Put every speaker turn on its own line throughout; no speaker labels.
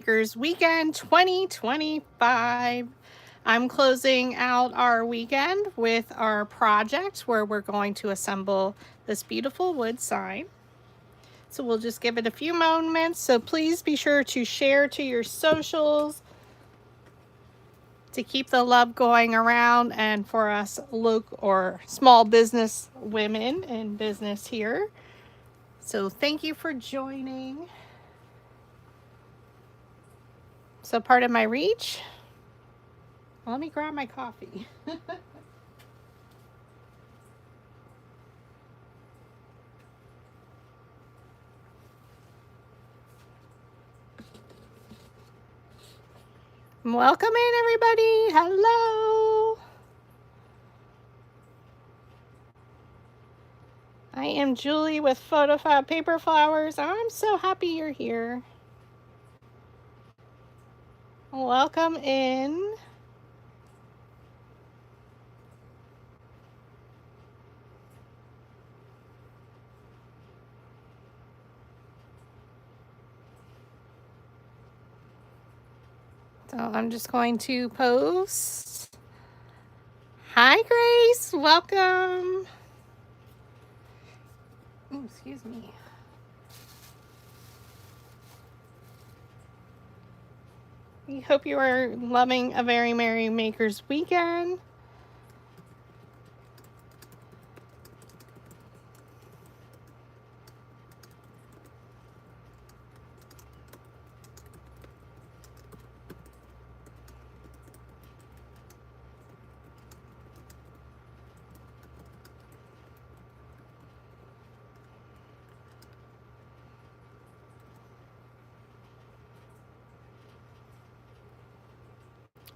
Makers Weekend 2025. I'm closing out our weekend with our project where we're going to assemble this beautiful wood sign. So we'll just give it a few moments. So please be sure to share to your socials to keep the love going around, and for us local or small business women in business here. So thank you for joining. So part of my reach. Let me grab my coffee. Welcome in, everybody. Hello. I am Julie with PhotoFabPaperFlowers. I'm so happy you're here. Welcome in. So I'm just going to post. Hi, Grace. Welcome. Ooh, excuse me. We hope you are loving a very merry Makers Weekend.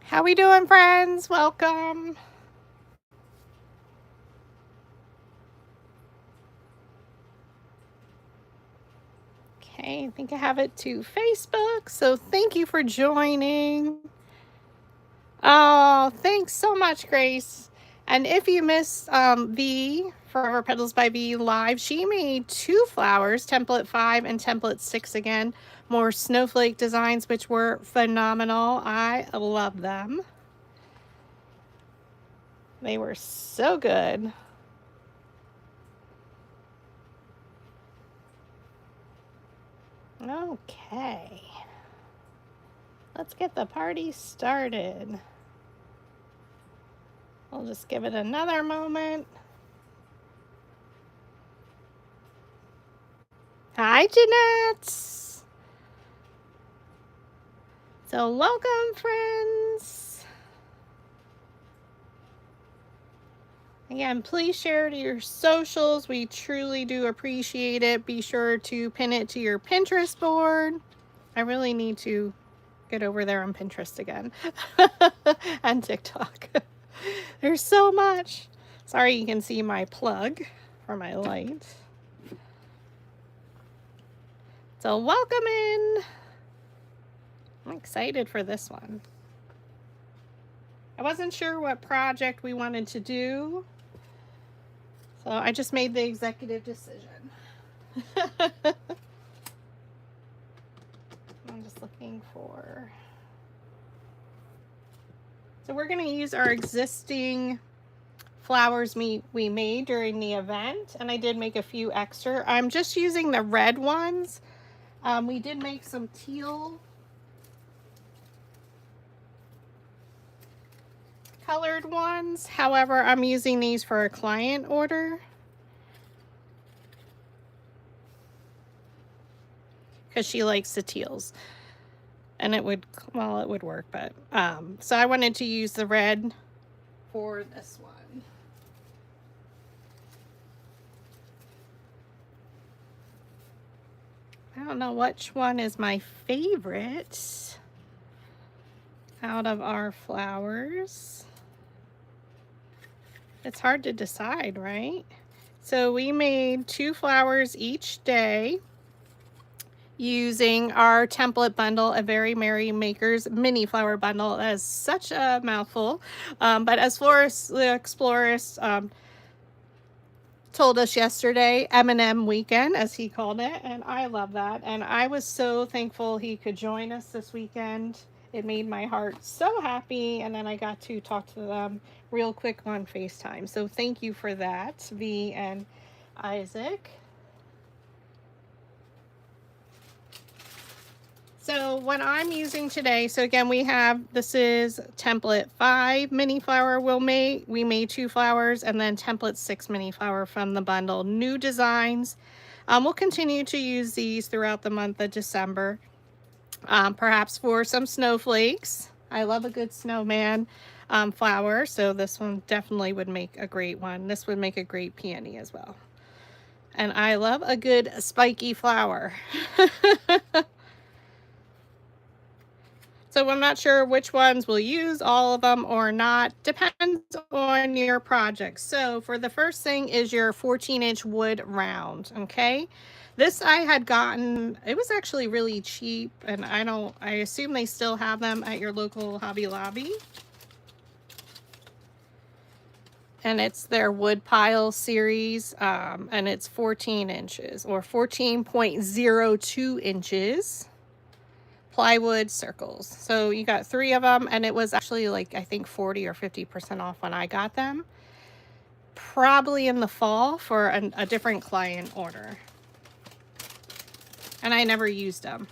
How we doing, friends? Welcome. Okay, I think I have it to Facebook. So thank you for joining. Oh, thanks so much, Grace. And if you missed V, Forever Petals by V live, she made 2 flowers, template 5 and template 6 again. More snowflake designs, which were phenomenal. I love them. They were so good. Okay. Let's get the party started. We'll just give it another moment. Hi, Jeanette. So welcome, friends. Again, please share to your socials. We truly do appreciate it. Be sure to pin it to your Pinterest board. I really need to get over there on Pinterest again. And TikTok. There's so much. Sorry, you can see my plug for my light. So welcome in. I'm excited for this one. I wasn't sure what project we wanted to do, so I just made the executive decision. I'm just looking for... So we're going to use our existing flowers we made during the event, and I did make a few extra. I'm just using the red ones. We did make some teal colored ones. However, I'm using these for a client order because she likes the teals, and it would, well, it would work, but so I wanted to use the red for this one. I don't know which one is my favorite out of our flowers. It's hard to decide, right? So we made 2 flowers each day using our template bundle, a Very Merry Makers mini flower bundle. That is such a mouthful. But as Florist the Explorist told us yesterday, M&M weekend, as he called it, and I love that. And I was so thankful he could join us this weekend. It made my heart so happy, and then I got to talk to them real quick on FaceTime. So thank you for that, V and Isaac. So what I'm using today, so again, this is template 5 mini flower we made 2 flowers, and then template 6 mini flower from the bundle. New designs. We'll continue to use these throughout the month of December, perhaps for some snowflakes. I love a good snowman flower, so this one definitely would make a great one. This would make a great peony as well. And I love a good spiky flower. So I'm not sure which ones we'll use, all of them or not. Depends on your project. So for the first thing is your 14-inch wood round, okay? This I had gotten, it was actually really cheap, and I assume they still have them at your local Hobby Lobby. And it's their wood pile series, and it's 14 inches or 14.02 inches. Plywood circles. So you got 3 of them, and it was actually like, I think 40 or 50% off when I got them. Probably in the fall for a different client order. And I never used them.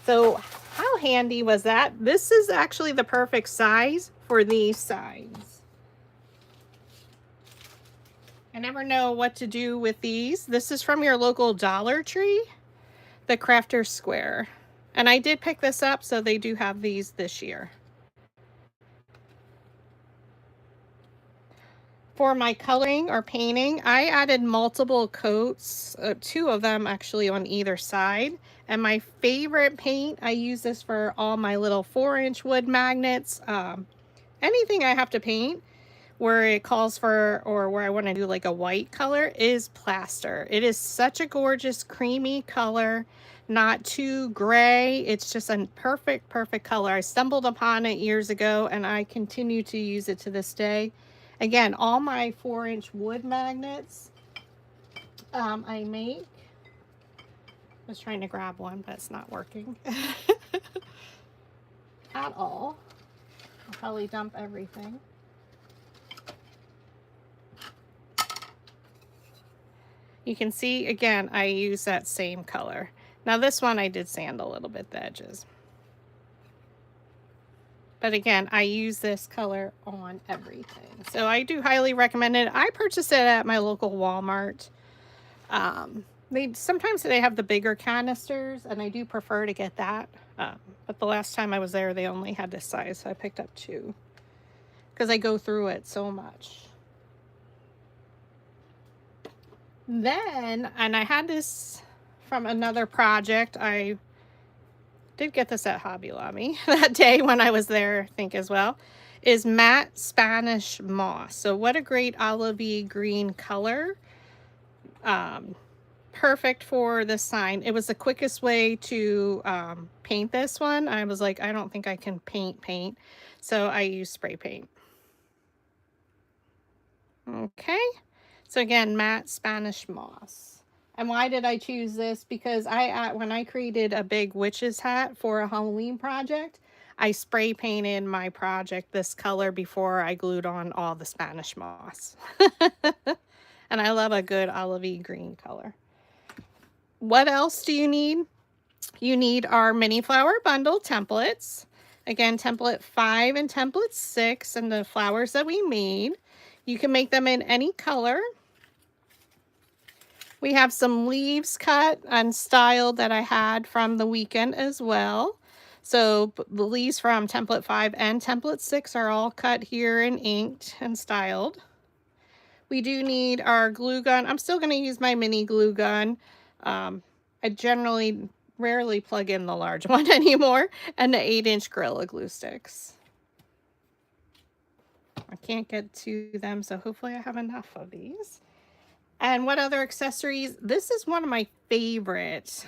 So how handy was that? This is actually the perfect size for these sides. I never know what to do with these. This is from your local Dollar Tree. The Crafter Square. And I did pick this up, so they do have these this year. For my coloring or painting, I added multiple coats, 2 of them actually on either side. And my favorite paint, I use this for all my little 4-inch wood magnets. Anything I have to paint where it calls for, or where I want to do like a white color, is plaster. It is such a gorgeous creamy color, not too gray. It's just a perfect color. I stumbled upon it years ago, and I continue to use it to this day. Again, all my 4-inch wood magnets I make. I was trying to grab one, but it's not working at all. I'll probably dump everything. You can see, again, I use that same color. Now this one I did sand a little bit, the edges. But again, I use this color on everything. So I do highly recommend it. I purchased it at my local Walmart. Sometimes they have the bigger canisters, and I do prefer to get that. But the last time I was there, they only had this size, so I picked up 2. Because I go through it so much. Then, and I had this from another project. I did get this at Hobby Lobby that day when I was there, I think, as well, is matte Spanish moss. So what a great olivey green color. Perfect for this sign. It was the quickest way to paint this one. I was like, I don't think I can paint. So I used spray paint. Okay. So again, matte Spanish moss. And why did I choose this? Because when I created a big witch's hat for a Halloween project, I spray painted my project this color before I glued on all the Spanish moss. And I love a good olivey green color. What else do you need? You need our mini flower bundle templates. Again, template 5 and template 6, and the flowers that we made. You can make them in any color. We have some leaves cut and styled that I had from the weekend as well. So the leaves from template 5 and template 6 are all cut here and inked and styled. We do need our glue gun. I'm still going to use my mini glue gun. I rarely plug in the large one anymore. And the 8-inch Gorilla Glue sticks. I can't get to them, so hopefully I have enough of these. And what other accessories? This is one of my favorite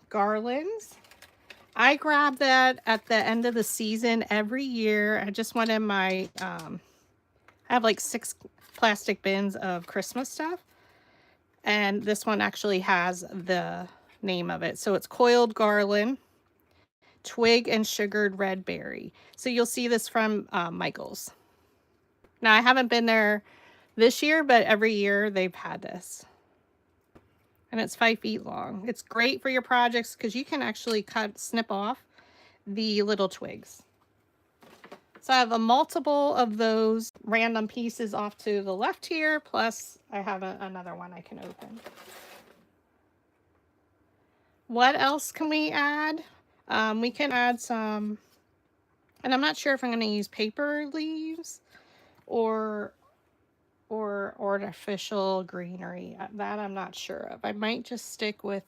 garlands. I grab that at the end of the season every year. I just wanted my, I have like 6 plastic bins of Christmas stuff. And this one actually has the name of it. So it's coiled garland, twig and sugared red berry. So you'll see this from Michael's. Now I haven't been there this year, but every year they've had this. And it's 5 feet long. It's great for your projects because you can actually snip off the little twigs. So I have a multiple of those random pieces off to the left here, plus I have another one I can open. What else can we add? We can add some, and I'm not sure if I'm going to use paper leaves or artificial greenery. That I'm not sure of. I might just stick with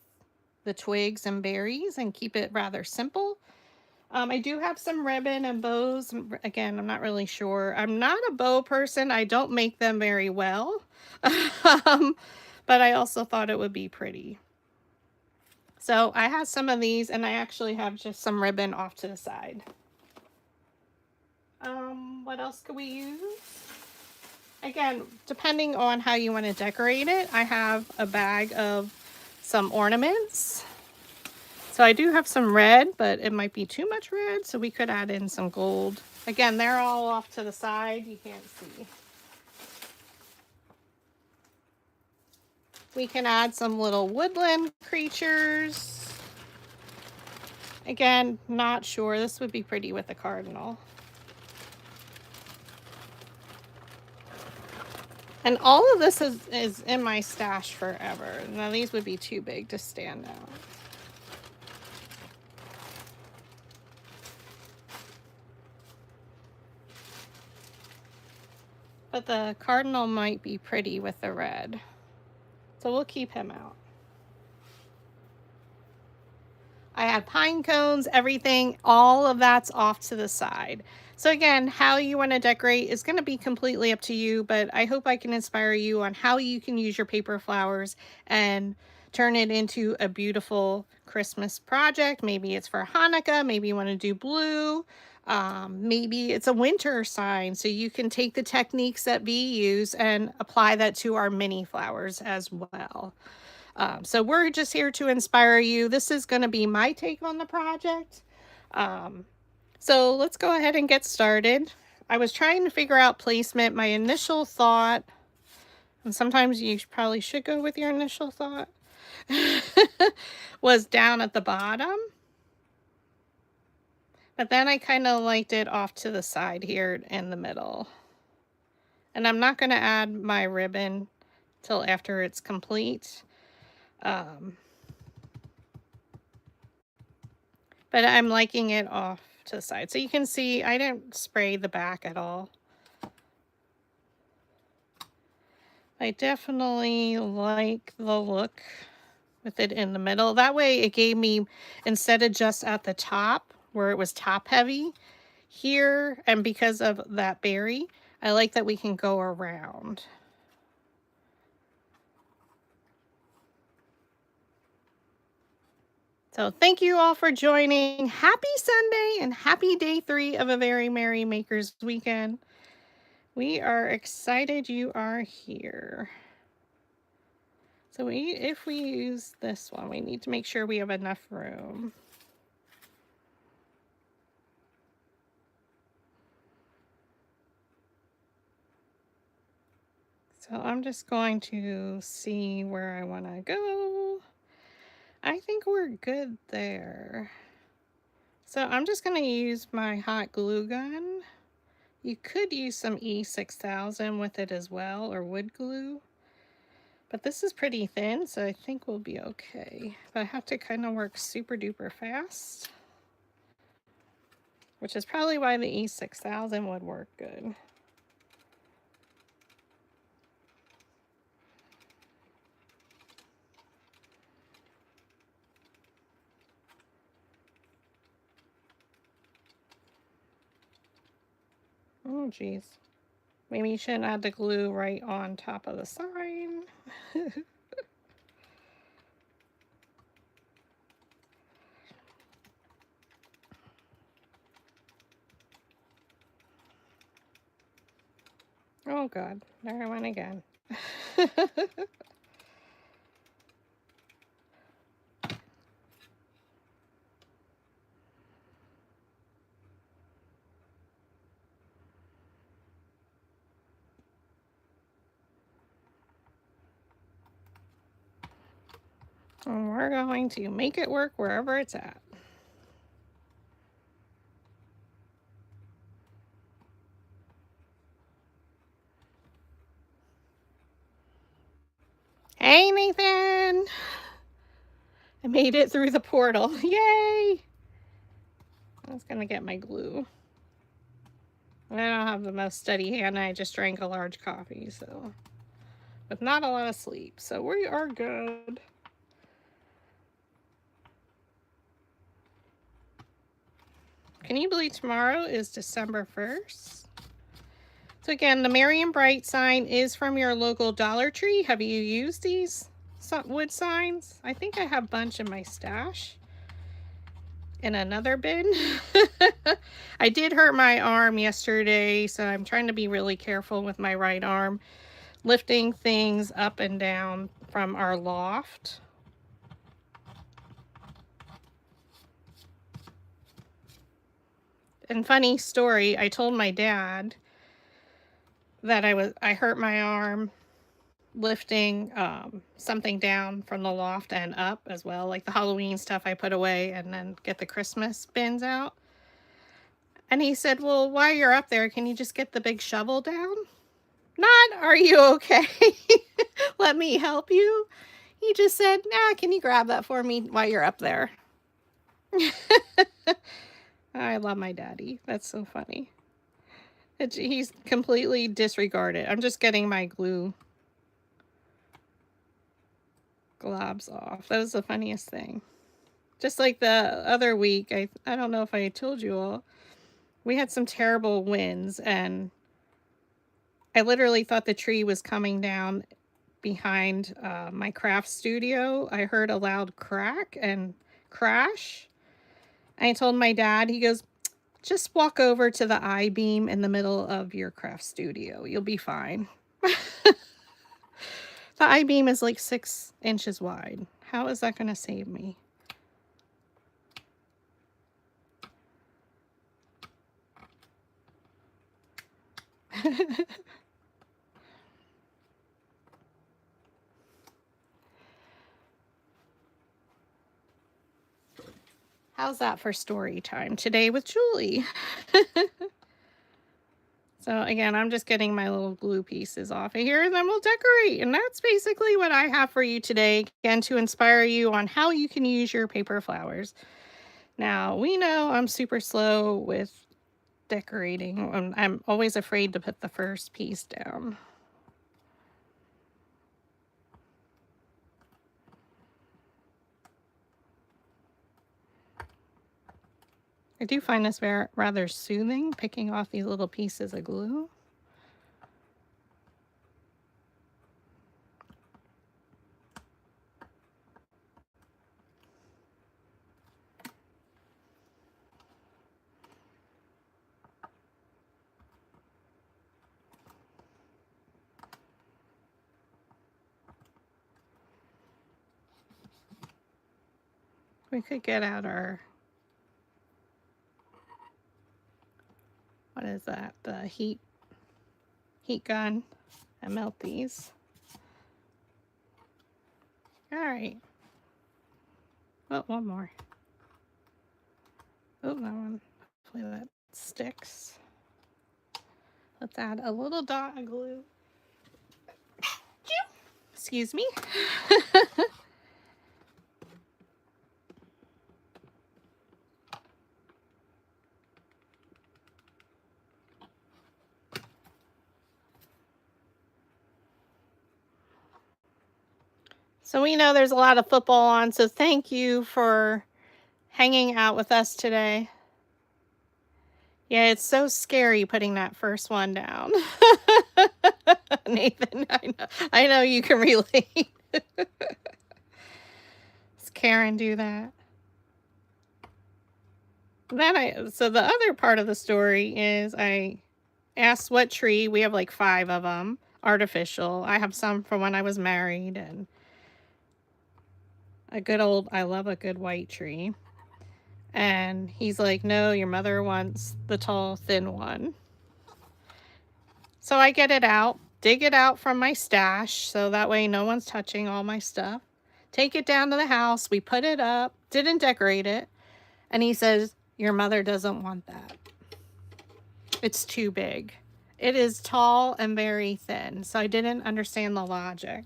the twigs and berries and keep it rather simple. I do have some ribbon and bows. Again, I'm not really sure. I'm not a bow person. I don't make them very well. But I also thought it would be pretty. So I have some of these, and I actually have just some ribbon off to the side. What else could we use? Again, depending on how you want to decorate it, I have a bag of some ornaments. So I do have some red, but it might be too much red, so we could add in some gold. Again, they're all off to the side. You can't see. We can add some little woodland creatures. Again, not sure. This would be pretty with a cardinal. And all of this is in my stash forever. Now these would be too big to stand out. But the cardinal might be pretty with the red. So we'll keep him out. I had pine cones, everything, all of that's off to the side. So again, how you want to decorate is going to be completely up to you, but I hope I can inspire you on how you can use your paper flowers and turn it into a beautiful Christmas project. Maybe it's for Hanukkah, maybe you want to do blue, maybe it's a winter sign, so you can take the techniques that we use and apply that to our mini flowers as well. So we're just here to inspire you. This is going to be my take on the project. So let's go ahead and get started. I was trying to figure out placement. My initial thought, and sometimes you probably should go with your initial thought, was down at the bottom. But then I kind of liked it off to the side here in the middle. And I'm not going to add my ribbon till after it's complete. But I'm liking it off to the side. So you can see I didn't spray the back at all. I definitely like the look with it in the middle. That way it gave me, instead of just at the top where it was top heavy, here, and because of that berry, I like that we can go around. So thank you all for joining. Happy Sunday and happy day 3 of a very merry Makers weekend. We are excited you are here. So if we use this one, we need to make sure we have enough room. So I'm just going to see where I want to go. I think we're good there. So I'm just going to use my hot glue gun. You could use some E6000 with it as well, or wood glue. But this is pretty thin, so I think we'll be okay. But I have to kind of work super duper fast, which is probably why the E6000 would work good. Oh, geez. Maybe you shouldn't add the glue right on top of the sign. Oh, Oh God, there I went again. And we're going to make it work wherever it's at. Hey, Nathan! I made it through the portal. Yay! I was gonna get my glue. I don't have the most steady hand. I just drank a large coffee, so. But not a lot of sleep, so we are good. Can you believe tomorrow is December 1st? So again, the Merry and Bright sign is from your local Dollar Tree. Have you used these wood signs? I think I have a bunch in my stash. In another bin. I did hurt my arm yesterday, so I'm trying to be really careful with my right arm, lifting things up and down from our loft. And funny story, I told my dad that I hurt my arm lifting something down from the loft and up as well, like the Halloween stuff I put away and then get the Christmas bins out. And he said, well, while you're up there, can you just get the big shovel down? Not, are you okay? Let me help you. He just said, nah, can you grab that for me while you're up there? I love my daddy. That's so funny. He's completely disregarded. I'm just getting my glue globs off. That was the funniest thing. Just like the other week, I don't know if I told you all, we had some terrible winds and I literally thought the tree was coming down behind my craft studio. I heard a loud crack and crash. I told my dad, he goes, just walk over to the I-beam in the middle of your craft studio. You'll be fine. The I-beam is like 6 inches wide. How is that going to save me? How's that for story time today with Julie? So again, I'm just getting my little glue pieces off of here and then we'll decorate. And that's basically what I have for you today, again, to inspire you on how you can use your paper flowers. Now, we know I'm super slow with decorating. I'm always afraid to put the first piece down. I do find this rather soothing, picking off these little pieces of glue. We could get out our, what is that, the heat gun and melt these. All right. Oh, one more. Oh, that one. Hopefully that sticks. Let's add a little dot of glue. Excuse me. So we know there's a lot of football on, so thank you for hanging out with us today. Yeah, it's so scary putting that first one down. Nathan, I know you can relate. Does Karen do that? Then so the other part of the story is I asked what tree. We have like 5 of them, artificial. I have some from when I was married, and I love a good white tree. And he's like, no, your mother wants the tall, thin one. So I get it out, dig it out from my stash, so that way no one's touching all my stuff. Take it down to the house. We put it up, didn't decorate it. And he says, your mother doesn't want that. It's too big. It is tall and very thin. So I didn't understand the logic.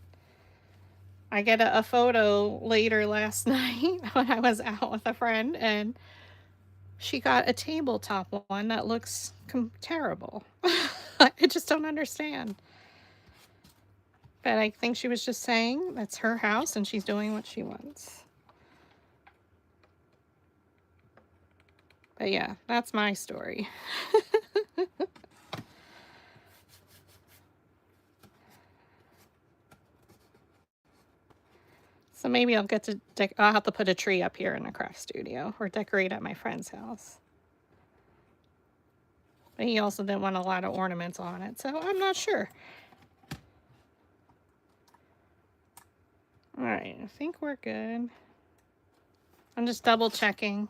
I get a photo later last night when I was out with a friend, and she got a tabletop one that looks terrible. I just don't understand. But I think she was just saying that's her house and she's doing what she wants. But yeah, that's my story. So maybe I'll get to, I'll have to put a tree up here in the craft studio or decorate at my friend's house. But he also didn't want a lot of ornaments on it, so I'm not sure. All right, I think we're good. I'm just double checking.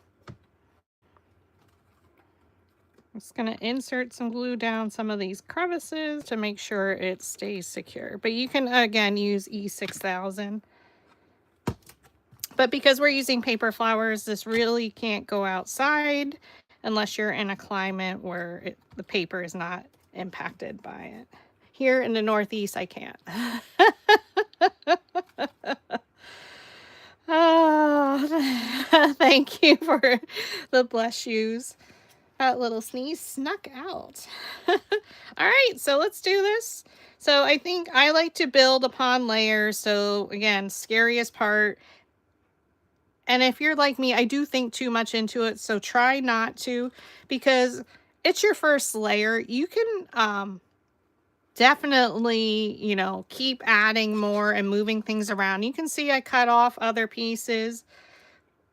I'm just going to insert some glue down some of these crevices to make sure it stays secure. But you can, again, use E6000. But because we're using paper flowers, this really can't go outside unless you're in a climate where the paper is not impacted by it. Here in the Northeast, I can't. Oh, thank you for the bless yous. That little sneeze snuck out. All right, so let's do this. So I think I like to build upon layers. So again, scariest part. And if you're like me, I do think too much into it. So try not to, because it's your first layer. You can definitely, you know, keep adding more and moving things around. You can see I cut off other pieces.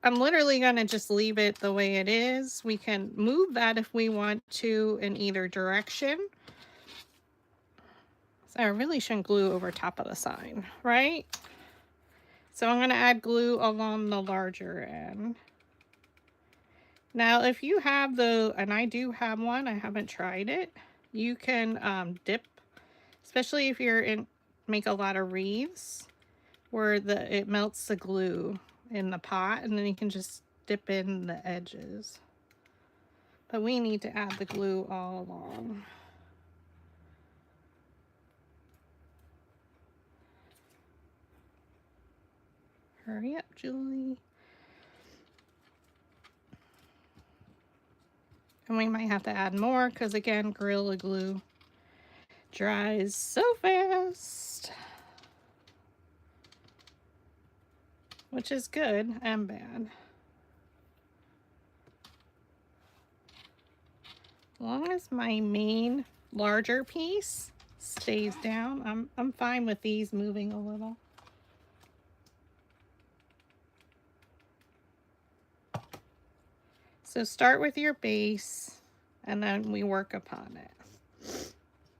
I'm literally going to just leave it the way it is. We can move that if we want to in either direction. So I really shouldn't glue over top of the sign, right? So I'm going to add glue along the larger end. Now, if you have and I do have one, I haven't tried it, you can dip, especially if you're make a lot of wreaths where it melts the glue in the pot, and then you can just dip in the edges. But we need to add the glue all along. Hurry up, Julie. And we might have to add more because, again, Gorilla Glue dries so fast. Which is good and bad. As long as my main larger piece stays down, I'm fine with these moving a little. So start with your base, and then we work upon it.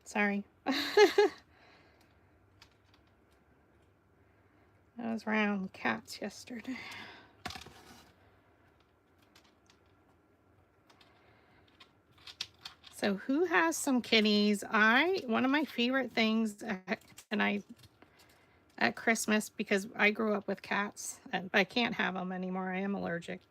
Sorry. I was around cats yesterday. So who has some kitties? One of my favorite things at Christmas, because I grew up with cats, and I can't have them anymore. I am allergic.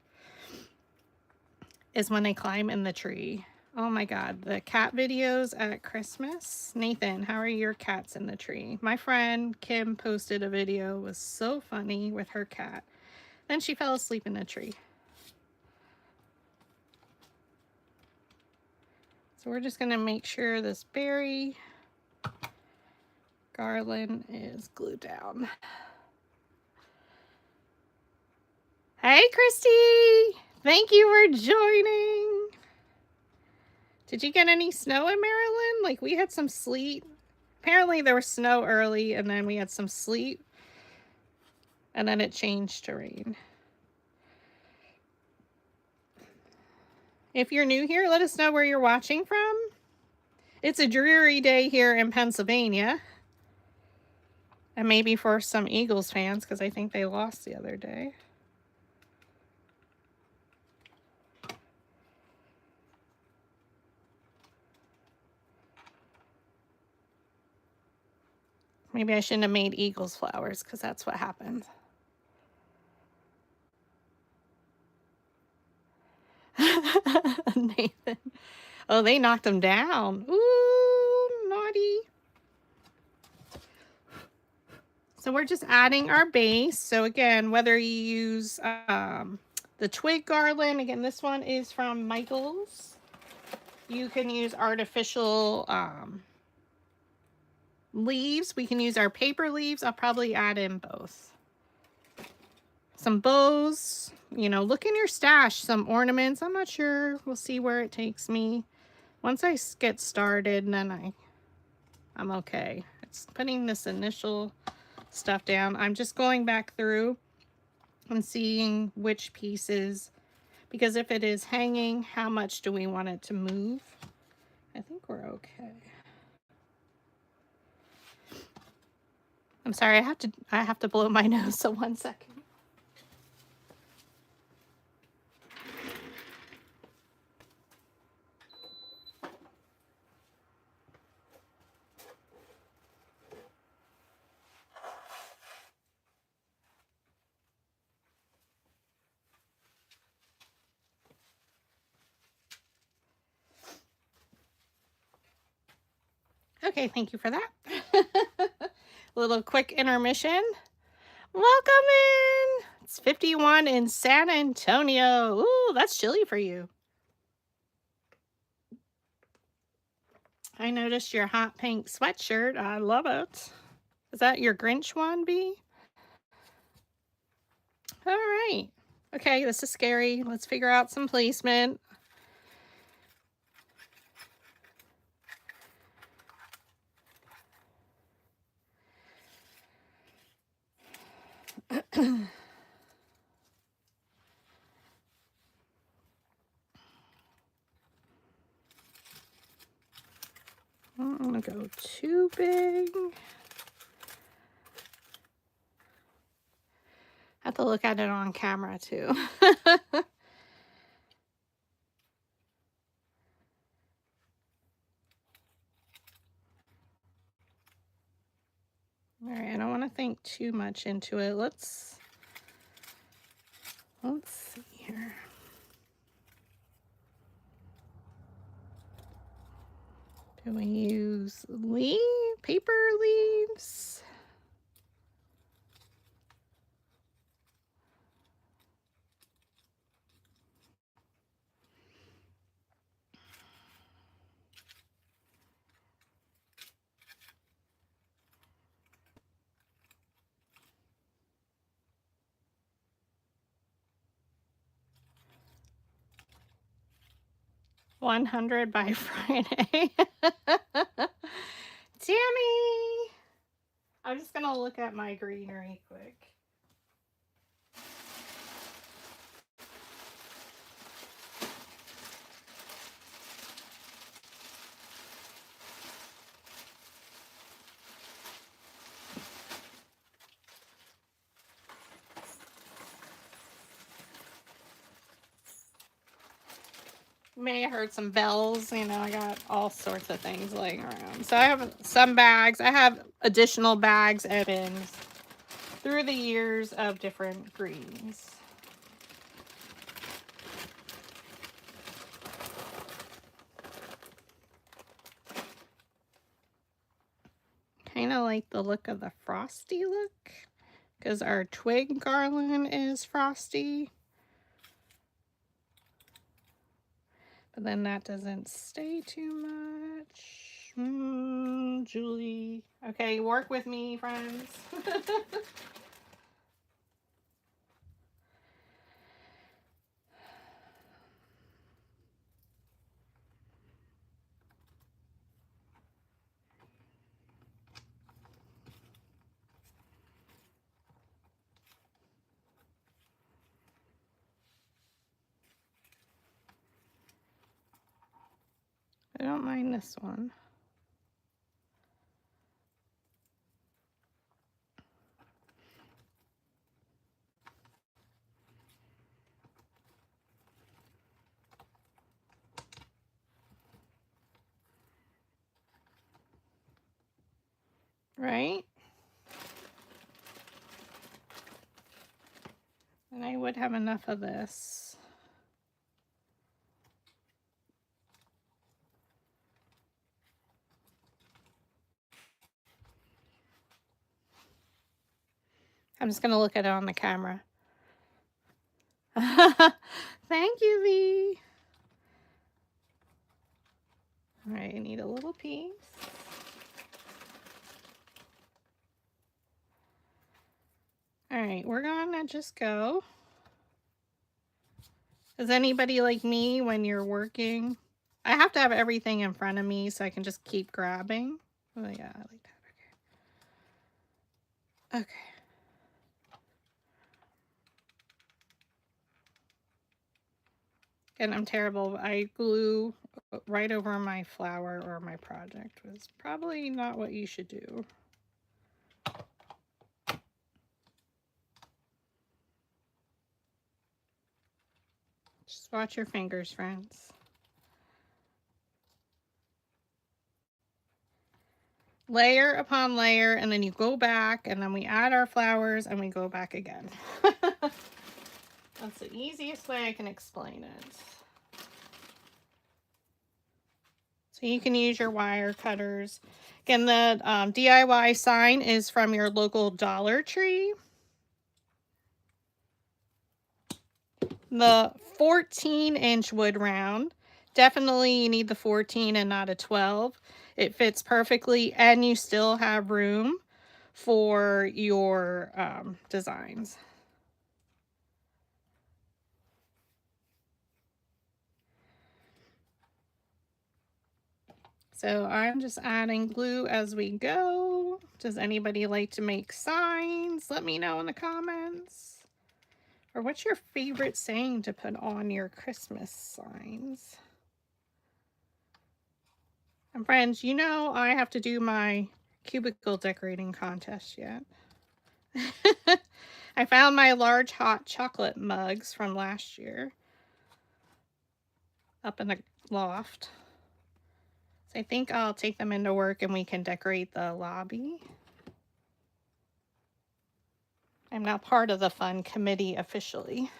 Is when they climb in the tree. Oh my God, the cat videos at Christmas. Nathan, how are your cats in the tree? My friend Kim posted a video. It was so funny with her cat. Then she fell asleep in the tree. So we're just gonna make sure this berry garland is glued down. Hey, Christy! Thank you for joining. Did you get any snow in Maryland? Like, we had some sleet. Apparently there was snow early, and then we had some sleet, and then it changed to rain. If you're new here, let us know where you're watching from. It's a dreary day here in Pennsylvania. And maybe for some Eagles fans, because I think they lost the other day. Maybe I shouldn't have made Eagles flowers, because that's what happened. Nathan. Oh, they knocked him down. Ooh, naughty. So we're just adding our base. So again, whether you use the twig garland, again, this one is from Michael's. You can use artificial leaves. We can use our paper leaves. I'll probably add in both. Some bows, you know, look in your stash, some ornaments. I'm not sure. We'll see where it takes me. Once I get started, then I'm okay. It's putting this initial stuff down. I'm just going back through and seeing which pieces, because if it is hanging, how much do we want it to move? I think we're okay. I'm sorry, I have to blow my nose, so 1 second. Okay, thank you for that. Little quick intermission. Welcome in. It's 51 in San Antonio. Ooh, that's chilly for you. I noticed your hot pink sweatshirt. I love it. Is that your Grinch one, B? All right. Okay, this is scary. Let's figure out some placement. I'm gonna go too big. I have to look at it on camera too. All right, I don't want to think too much into it. Let's see here. Do we use paper leaves? $100 by Friday. Tammy! I'm just gonna look at my greenery quick. You may have heard some bells. You know, I got all sorts of things laying around. So I have some bags. I have additional bags and bins through the years of different greens. Kind of like the look of the frosty look, because our twig garland is frosty. But then that doesn't stay too much. Julie. Okay, work with me, friends. I don't mind this one. right? And I would have enough of this. I'm just going to look at it on the camera. Thank you, V. All right, I need a little piece. All right, we're gonna just go. Is anybody like me when you're working? I have to have everything in front of me so I can just keep grabbing. Oh yeah, I like that. Okay. Okay. And I'm terrible. I glue right over my flower or my project was probably not what you should do. Just watch your fingers, friends. Layer upon layer, and then you go back, and then we add our flowers, and we go back again. That's the easiest way I can explain it. So you can use your wire cutters. Again, the DIY sign is from your local Dollar Tree. The 14-inch wood round. Definitely you need the 14 and not a 12. It fits perfectly, and you still have room for your designs. So I'm just adding glue as we go. Does anybody like to make signs? Let me know in the comments. Or what's your favorite saying to put on your Christmas signs? And friends, you know I have to do my cubicle decorating contest yet. I found my large hot chocolate mugs from last year up in the loft. So I think I'll take them into work and we can decorate the lobby. I'm now part of the fun committee officially.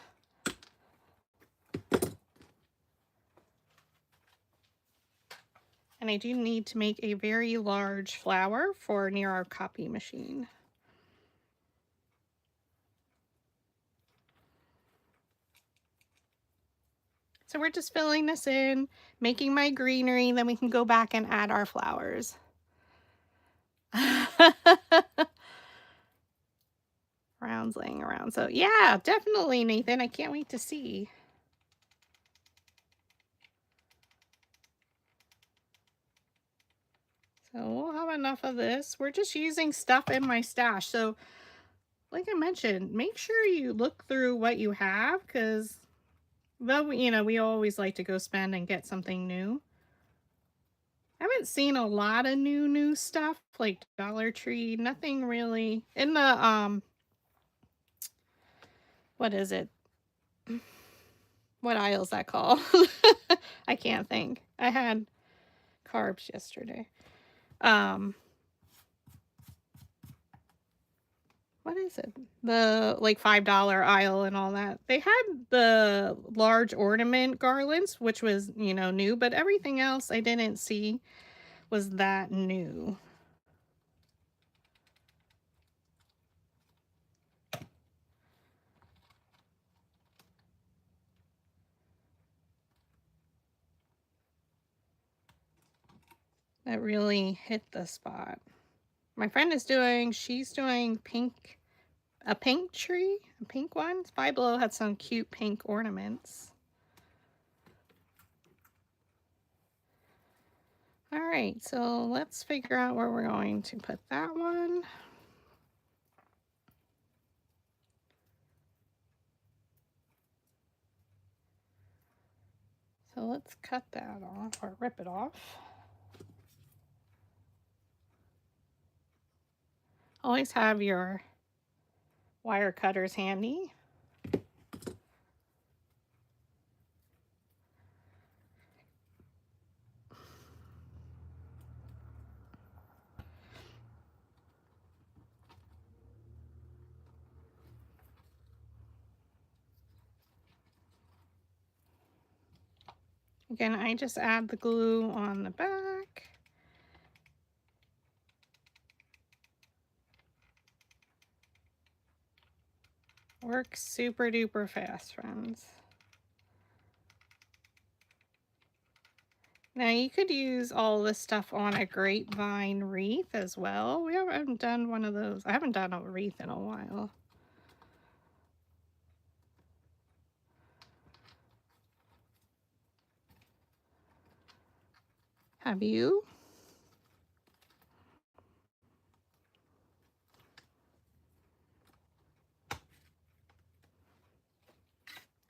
And I do need to make a very large flower for near our copy machine. So we're just filling this in, making my greenery, then we can go back and add our flowers. Rounds laying around. So yeah, definitely, Nathan. I can't wait to see. So we'll have enough of this. We're just using stuff in my stash. So like I mentioned, make sure you look through what you have, because though, you know, we always like to go spend and get something new. I haven't seen a lot of new stuff like Dollar Tree. Nothing really in the what is it? What aisle is that called? I can't think. I had carbs yesterday. What is it? The like $5 aisle and all that. They had the large ornament garlands, which was, you know, new, but everything else I didn't see was that new. That really hit the spot. My friend is doing, she's doing pink, a pink tree, a pink one. Five Below had some cute pink ornaments. All right, so let's figure out where we're going to put that one. So let's cut that off or rip it off. Always have your wire cutters handy. Again, I just add the glue on the back. Works super duper fast, friends. Now you could use all this stuff on a grapevine wreath as well. We haven't done one of those. I haven't done a wreath in a while. Have you?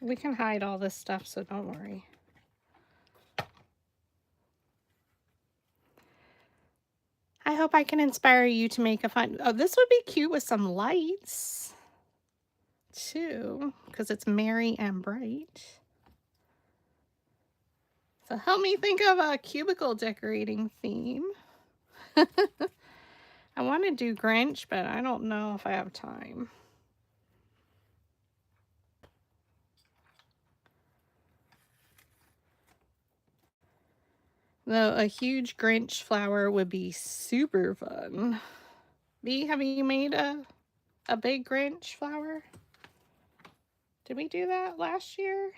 We can hide all this stuff, so don't worry. I hope I can inspire you to make a fun... Oh, this would be cute with some lights, too, because it's merry and bright. So help me think of a cubicle decorating theme. I want to do Grinch, but I don't know if I have time. Though a huge Grinch flower would be super fun. Bee, have you made a big Grinch flower? Did we do that last year?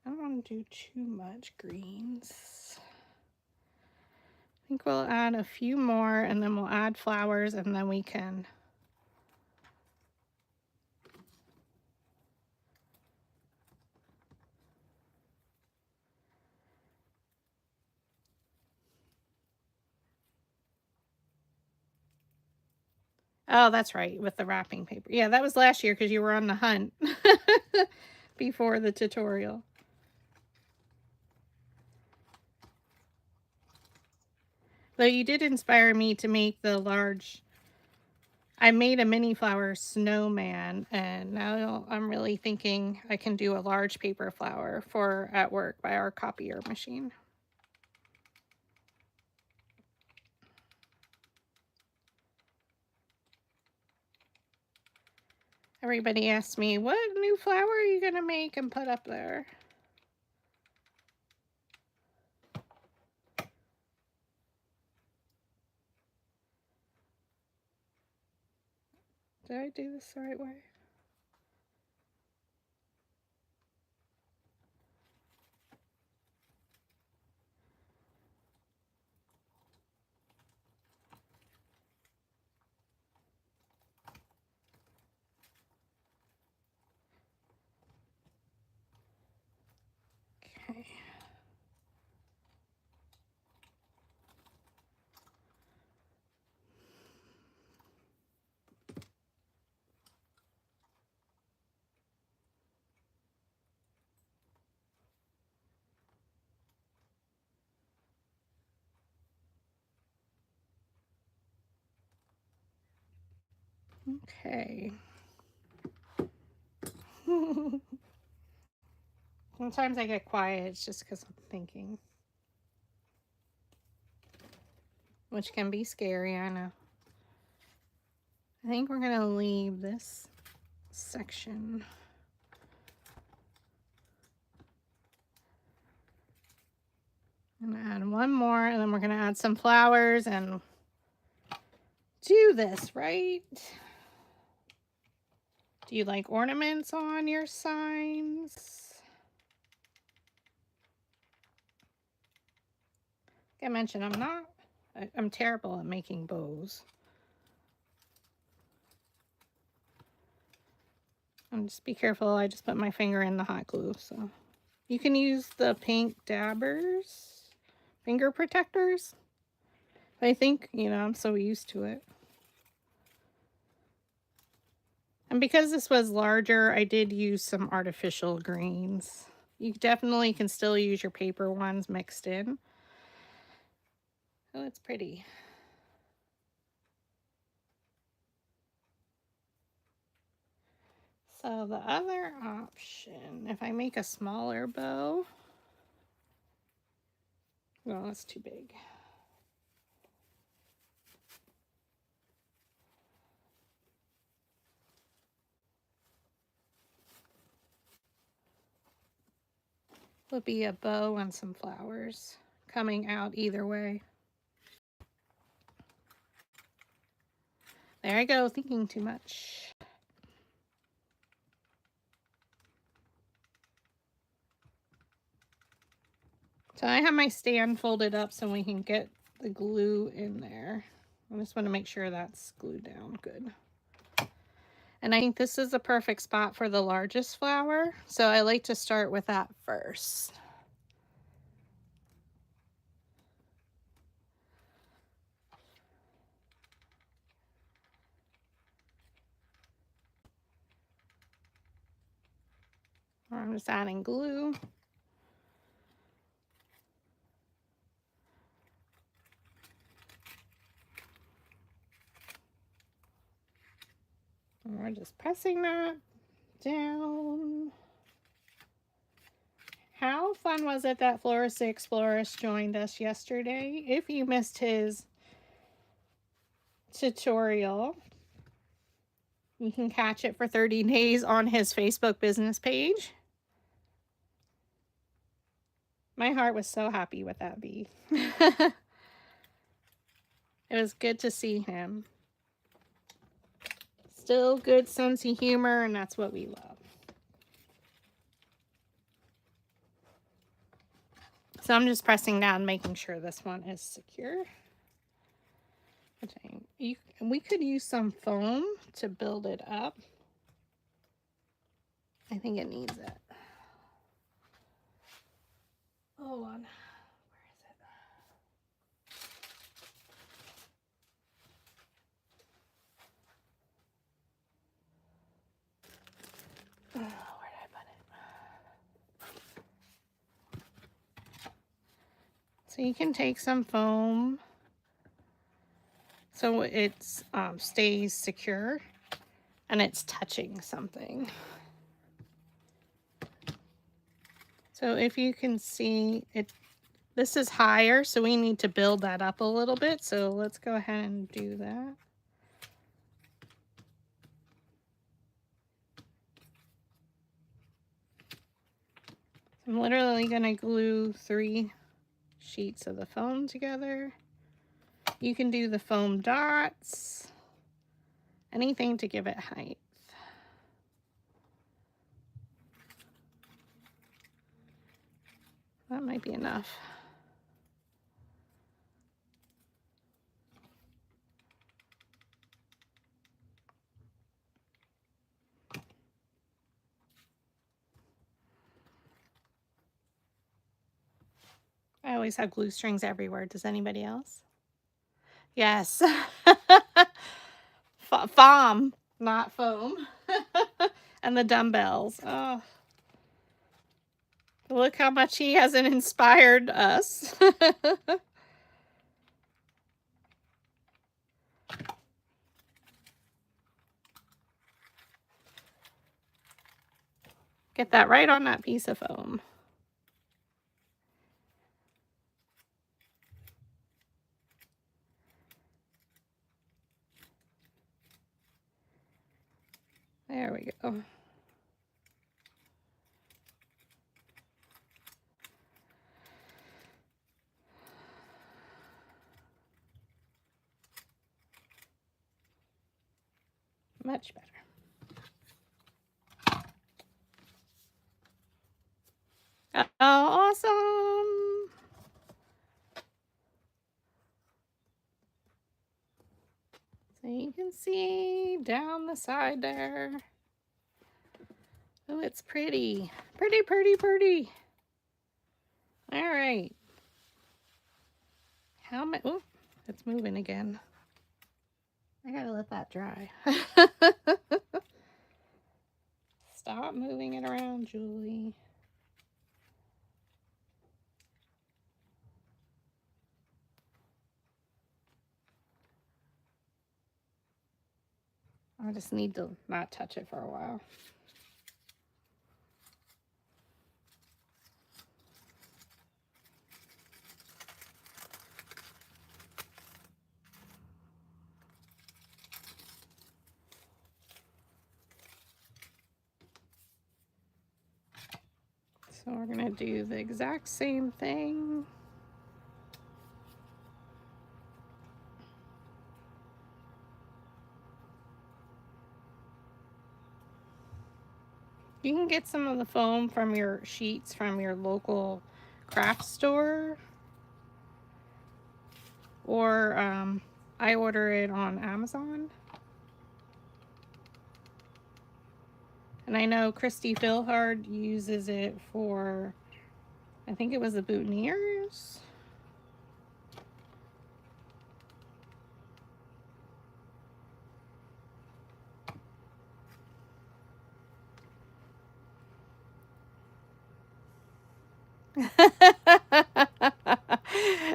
I don't want to do too much greens. I think we'll add a few more and then we'll add flowers and then we can Oh, that's right, with the wrapping paper. Yeah, that was last year because you were on the hunt before the tutorial. Though you did inspire me to make the large... I made a mini flower snowman, and now I'm really thinking I can do a large paper flower for at work by our copier machine. Everybody asks me, what new flower are you going to make and put up there? Did I do this the right way? Okay. Okay. Sometimes I get quiet, it's just because I'm thinking. Which can be scary, I know. I think we're going to leave this section. I'm going to add one more, and then we're going to add some flowers and do this, right? Do you like ornaments on your signs? Like I mentioned, I'm terrible at making bows. And just be careful, I just put my finger in the hot glue, so. You can use the pink dabbers, finger protectors. I think, I'm so used to it. And because this was larger, I did use some artificial greens. You definitely can still use your paper ones mixed in. Oh, it's pretty. So the other option, if I make a smaller bow, well, that's too big. Would be a bow and some flowers coming out either way. There I go, thinking too much. So I have my stand folded up so we can get the glue in there. I just want to make sure that's glued down good. And I think this is the perfect spot for the largest flower, so I like to start with that first. I'm just adding glue. And we're just pressing that down. How fun was it that Florist Explorers joined us yesterday? If you missed his tutorial, you can catch it for 30 days on his Facebook business page. My heart was so happy with that bee. It was good to see him. Still good sense of humor, and that's what we love. So I'm just pressing down, making sure this one is secure. We could use some foam to build it up. I think it needs it. Hold on. Where is it? Oh, where did I put it? So you can take some foam so it stays secure and it's touching something. So if you can see it, this is higher, so we need to build that up a little bit. So let's go ahead and do that. I'm literally gonna glue 3 sheets of the foam together. You can do the foam dots, anything to give it height. That might be enough. I always have glue strings everywhere. Does anybody else? Yes. Foam, not foam. And the dumbbells. Oh. Look how much he hasn't inspired us. Get that right on that piece of foam. There we go. Much better. Oh, awesome. So you can see down the side there. Oh, it's pretty. Pretty, pretty, pretty. All right. How much? Oh, it's moving again. I gotta let that dry. Stop moving it around, Julie. I just need to not touch it for a while. So we're going to do the exact same thing. You can get some of the foam from your sheets from your local craft store, or I order it on Amazon. And I know Christy Philhard uses it for, I think it was the boutonnieres.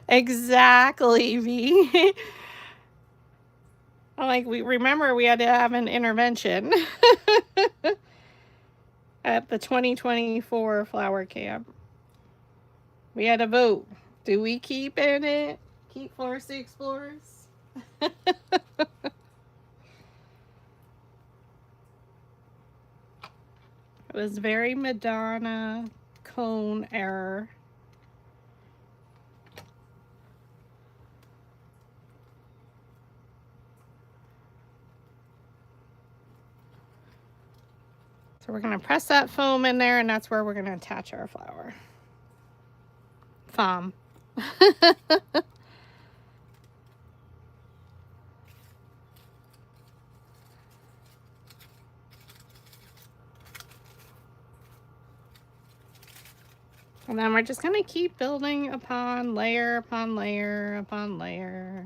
Exactly, V. Like, we remember we had to have an intervention at the 2024 flower camp. We had to vote. Do we keep in it? Keep Floristry Explorers? It was very Madonna cone error. So we're going to press that foam in there, and that's where we're going to attach our flower. Foam. And then we're just going to keep building upon layer upon layer upon layer.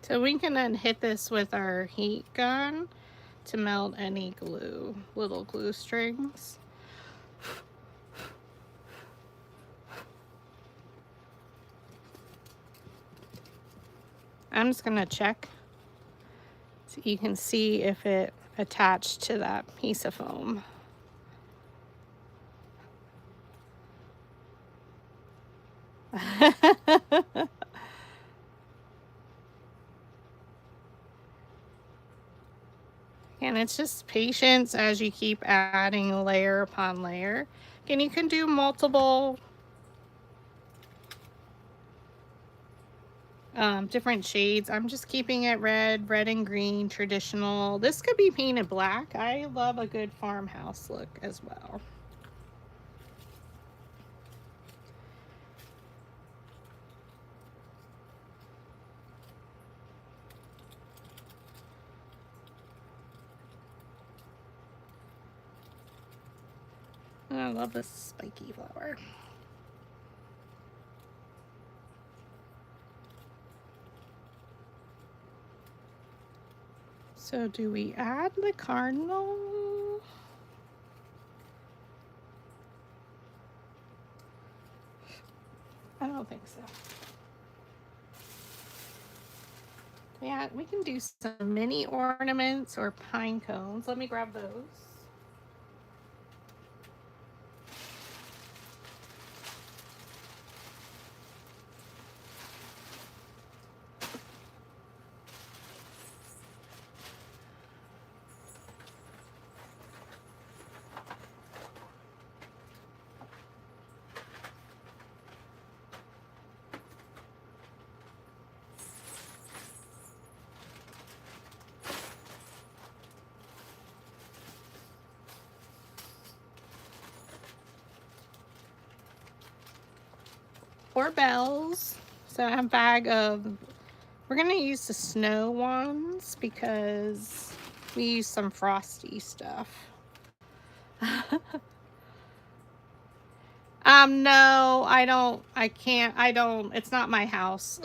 So we can then hit this with our heat gun to melt any glue, little glue strings. I'm just gonna check so you can see if it attached to that piece of foam. And it's just patience as you keep adding layer upon layer. And you can do multiple different shades. I'm just keeping it red and green, traditional. This could be painted black. I love a good farmhouse look as well. I love this spiky flower. So do we add the cardinal? I don't think so. Yeah, we can do some mini ornaments or pine cones. Let me grab those. Or bells. So I have a bag of, we're gonna use the snow ones because we use some frosty stuff. No, I don't, it's not my house.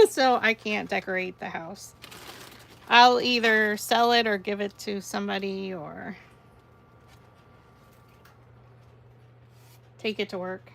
So I can't decorate the house. I'll either sell it or give it to somebody, or take it to work.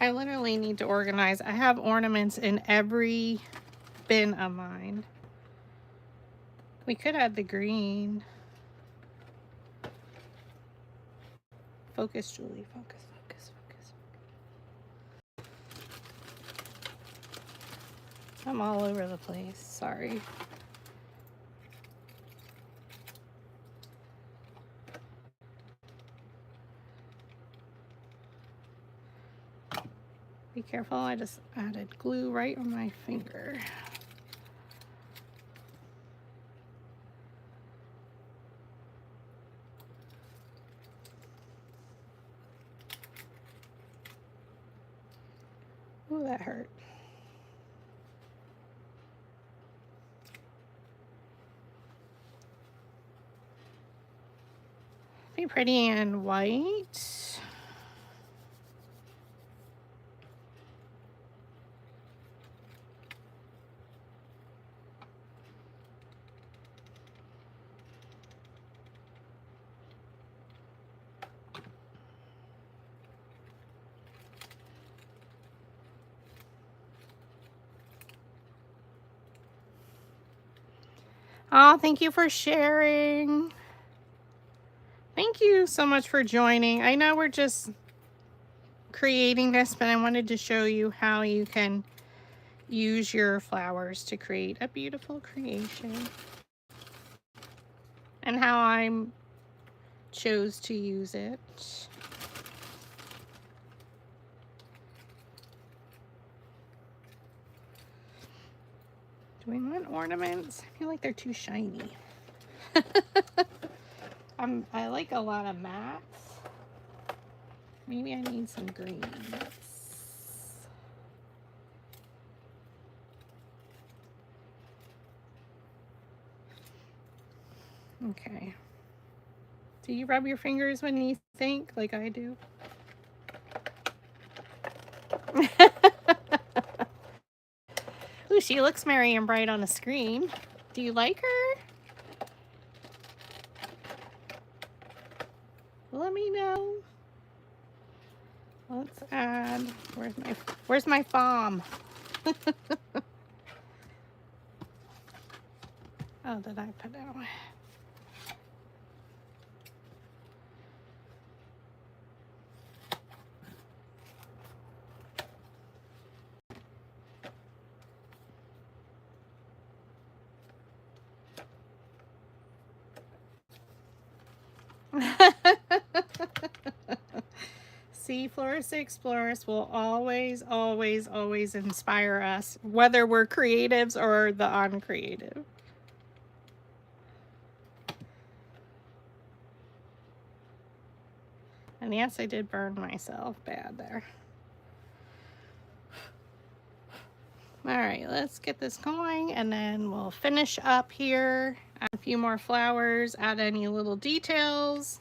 I literally need to organize. I have ornaments in every bin of mine. We could add the green. Focus, Julie. Focus, focus, focus. I'm all over the place. Sorry. Be careful, I just added glue right on my finger. Ooh, that hurt. Be pretty in white. Oh, thank you for sharing. Thank you so much for joining. I know we're just creating this, but I wanted to show you how you can use your flowers to create a beautiful creation. And how I chose to use it. Do we want ornaments? I feel like they're too shiny. I like a lot of mattes. Maybe I need some greens. Okay. Do you rub your fingers when you think like I do? Ooh, she looks merry and bright on the screen. Do you like her? Let me know. Let's add, where's my foam? Oh, did I put that away? See, Florist Explorers will always, always, always inspire us, whether we're creatives or the uncreative. And yes, I did burn myself bad there. All right, let's get this going and then we'll finish up here. Add a few more flowers, add any little details,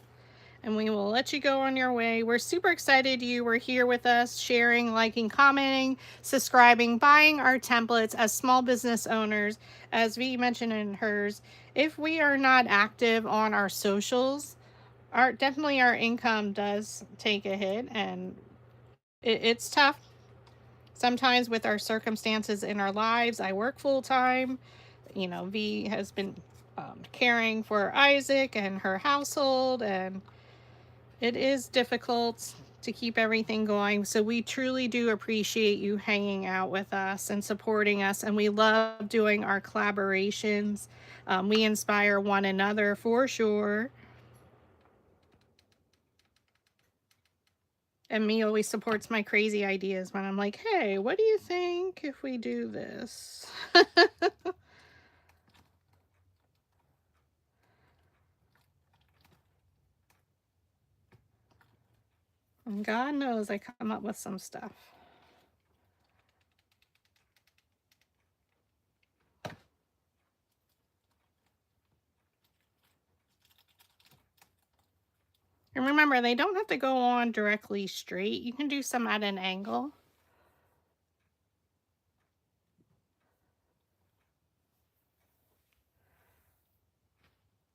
and we will let you go on your way. We're super excited you were here with us, sharing, liking, commenting, subscribing, buying our templates as small business owners. As V mentioned in hers, if we are not active on our socials, definitely our income does take a hit, and it's tough. Sometimes with our circumstances in our lives, I work full time. You know, V has been caring for Isaac and her household, and it is difficult to keep everything going. So we truly do appreciate you hanging out with us and supporting us. And we love doing our collaborations. We inspire one another for sure. And me always supports my crazy ideas when I'm like, hey, what do you think if we do this? And God knows I come up with some stuff. And remember, they don't have to go on directly straight. You can do some at an angle.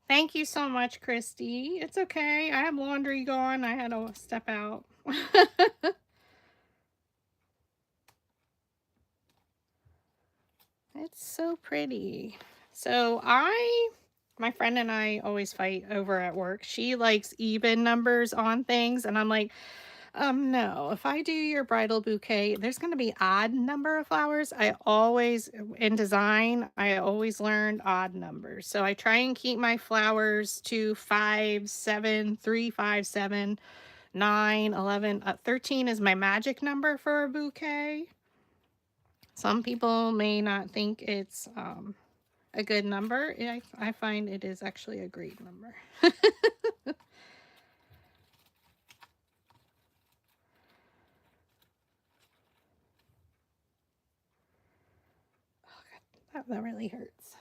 Thank you so much, Christy. It's okay. I have laundry going. I had to step out. It's so pretty. So my friend and I always fight over at work. She likes even numbers on things, and I'm like, no, if I do your bridal bouquet, there's going to be odd number of flowers. I always, in design, I always learned odd numbers. So I try and keep my flowers to 5, 7, 3, 5, 7, 9, 11. 13 is my magic number for a bouquet. Some people may not think it's a good number. I find it is actually a great number. That really hurts.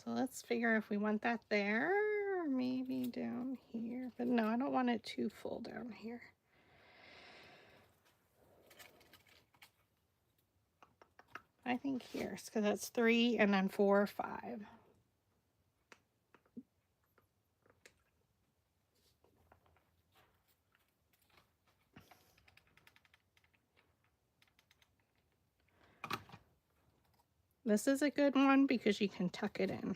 So let's figure if we want that there or maybe down here. But no, I don't want it too full down here. I think here, because that's 3 and then 4, 5. This is a good one because you can tuck it in.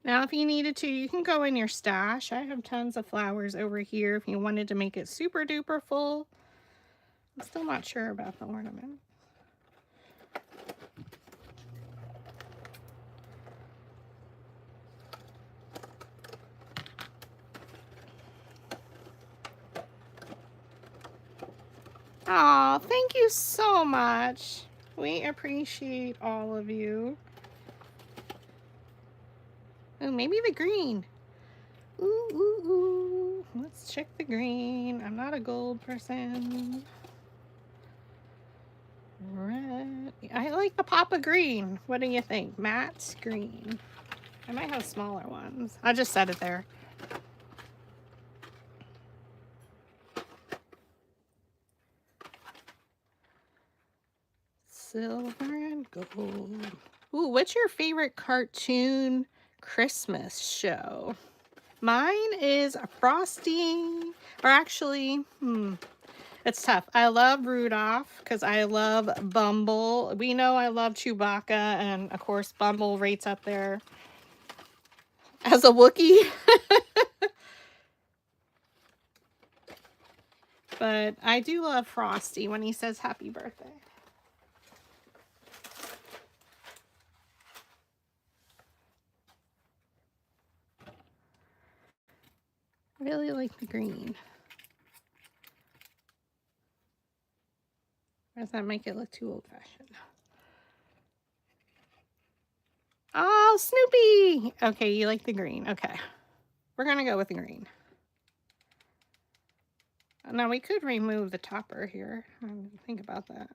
Now, if you needed to, you can go in your stash. I have tons of flowers over here if you wanted to make it super duper full. I'm still not sure about the ornament. Oh, thank you so much. We appreciate all of you. Oh, maybe the green. Ooh, ooh, ooh. Let's check the green. I'm not a gold person. Red. I like the pop of green. What do you think? Matte green. I might have smaller ones. I just set it there. Silver and gold. Ooh, what's your favorite cartoon Christmas show? Mine is Frosty, or actually, it's tough. I love Rudolph because I love Bumble. We know I love Chewbacca, and of course, Bumble rates up there as a Wookiee. But I do love Frosty when he says happy birthday. I really like the green. Or does that make it look too old-fashioned? Oh, Snoopy! Okay, you like the green. Okay. We're going to go with the green. Now, we could remove the topper here. I didn't think about that.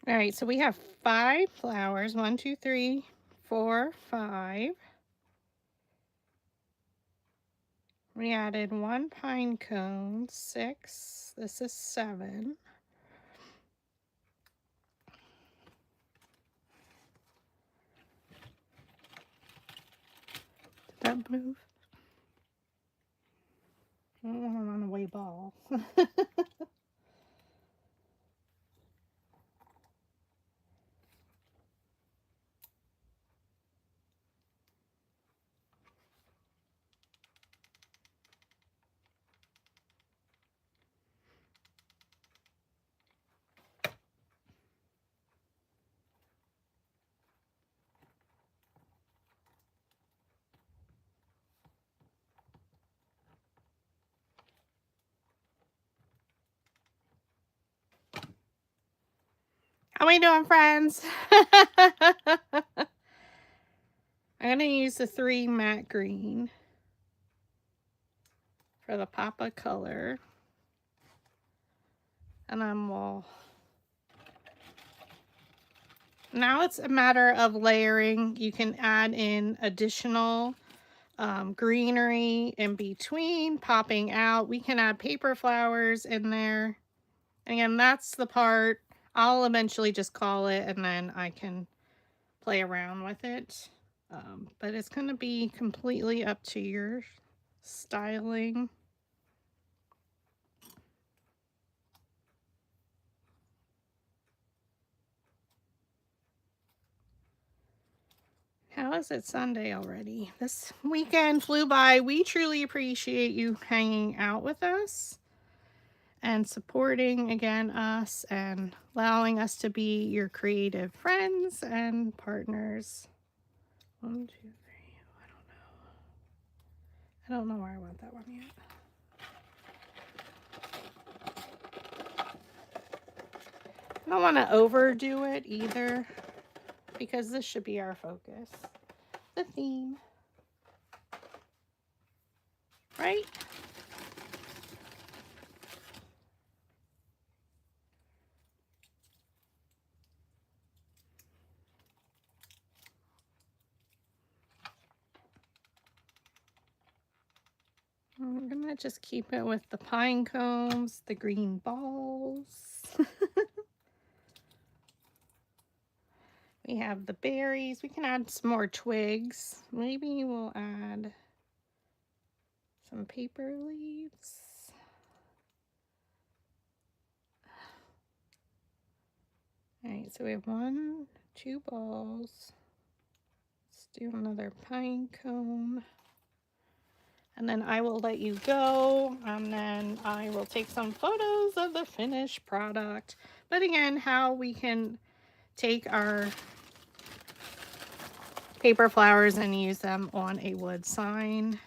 All right, so we have 5 flowers. 1, 2, 3, 4, 5. We added 1 pine cone, 6. This is 7. Did that move? I don't want a runaway ball. How we doing, friends? I'm going to use the 3 matte green for the pop of color. And then now it's a matter of layering. You can add in additional greenery in between, popping out. We can add paper flowers in there. And again, that's the part. I'll eventually just call it and then I can play around with it. But it's going to be completely up to your styling. How is it Sunday already? This weekend flew by. We truly appreciate you hanging out with us and supporting again us and allowing us to be your creative friends and partners. 1, 2, 3. I don't know where I want that one yet. I don't want to overdo it either because this should be our focus. The theme. Right? I'm going to just keep it with the pine cones, the green balls. We have the berries. We can add some more twigs. Maybe we'll add some paper leaves. All right, so we have 1, 2 balls. Let's do another pine cone. And then I will let you go, and then I will take some photos of the finished product. But again, how we can take our paper flowers and use them on a wood sign.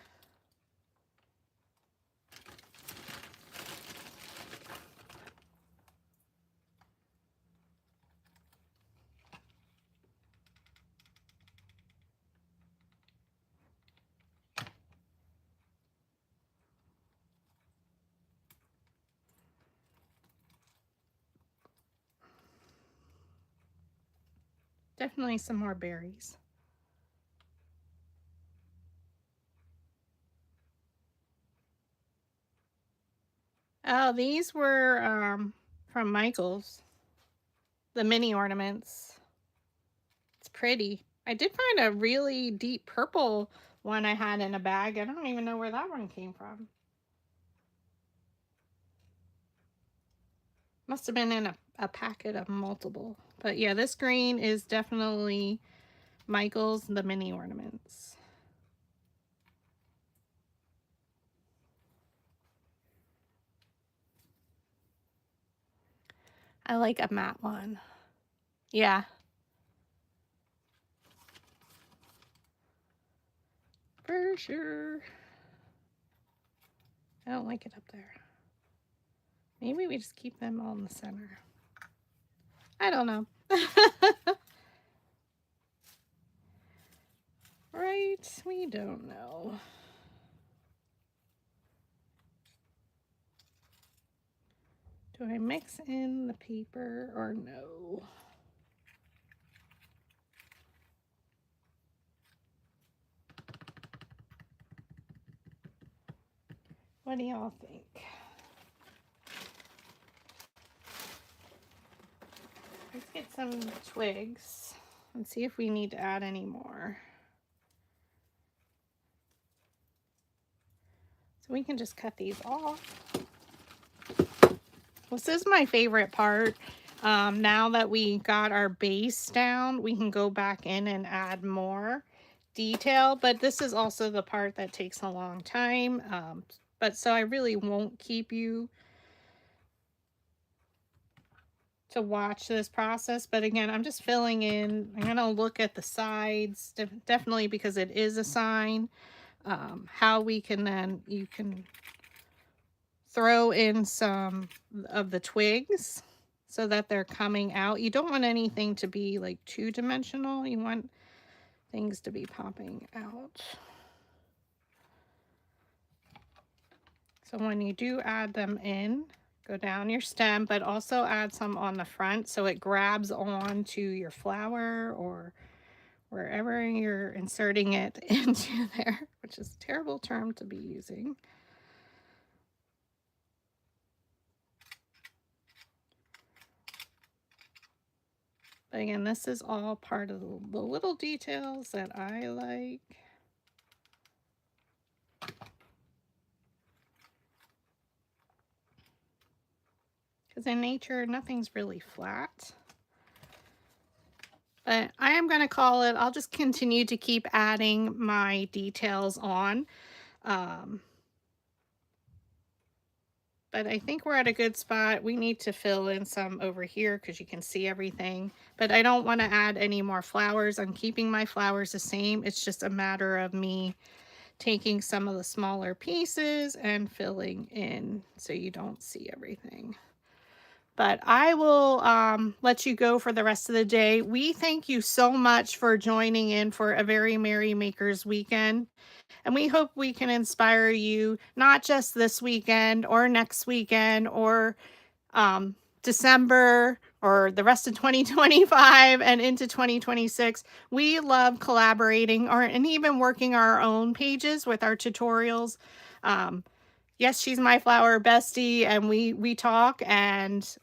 Definitely some more berries. Oh, these were from Michael's. The mini ornaments. It's pretty. I did find a really deep purple one I had in a bag. I don't even know where that one came from. Must have been in a packet of multiple. But yeah, this green is definitely Michael's, the mini ornaments. I like a matte one. Yeah. For sure. I don't like it up there. Maybe we just keep them all in the center. I don't know. Right? We don't know. Do I mix in the paper or no? What do y'all think? Let's get some twigs and see if we need to add any more. So we can just cut these off. This is my favorite part. Now that we got our base down, we can go back in and add more detail, but this is also the part that takes a long time. But so I really won't keep you to watch this process. But again, I'm just filling in. I'm gonna look at the sides, definitely because it is a sign. How we can then, you can throw in some of the twigs. so that they're coming out. You don't want anything to be like two-dimensional. You want things to be popping out. So when you do add them in, go down your stem, but also add some on the front so it grabs on to your flower or wherever you're inserting it into there, which is a terrible term to be using. But again, this is all part of the little details that I like. Because in nature, nothing's really flat. But I am going to call it, I'll just continue to keep adding my details on. But I think we're at a good spot. We need to fill in some over here because you can see everything. But I don't want to add any more flowers. I'm keeping my flowers the same. It's just a matter of me taking some of the smaller pieces and filling in so you don't see everything. But I will let you go for the rest of the day. We thank you so much for joining in for a very Merry Makers weekend. And we hope we can inspire you, not just this weekend or next weekend or December or the rest of 2025 and into 2026. We love collaborating and even working our own pages with our tutorials. Yes, she's my flower bestie, and we talk, and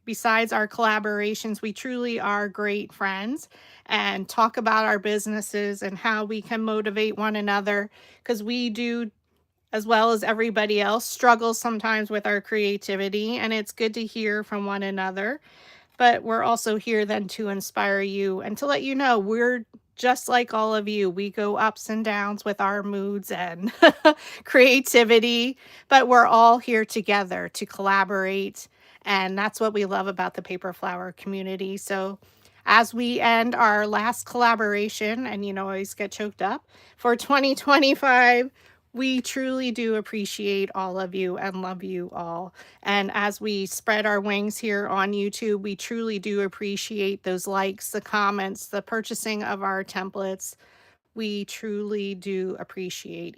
besides our collaborations, we truly are great friends and talk about our businesses and how we can motivate one another, because we do, as well as everybody else, struggle sometimes with our creativity, and it's good to hear from one another. But we're also here then to inspire you and to let you know we're just like all of you. We go ups and downs with our moods and creativity, but we're all here together to collaborate. And that's what we love about the paper flower community. So as we end our last collaboration, and I always get choked up for 2025, we truly do appreciate all of you and love you all. And as we spread our wings here on YouTube, we truly do appreciate those likes, the comments, the purchasing of our templates. We truly do appreciate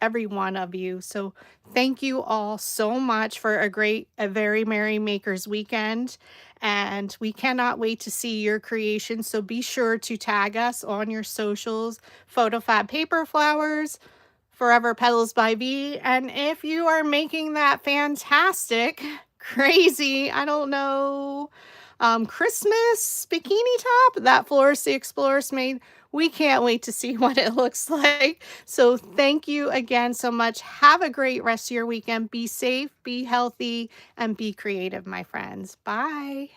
every one of you. So thank you all so much for a very Merry Makers weekend. And we cannot wait to see your creation. So be sure to tag us on your socials, PhotoFabPaperFlowers, Forever Petals by V. And if you are making that fantastic, crazy, I don't know, Christmas bikini top that Florist the Explorers made, we can't wait to see what it looks like. So thank you again so much. Have a great rest of your weekend. Be safe, be healthy, and be creative, my friends. Bye.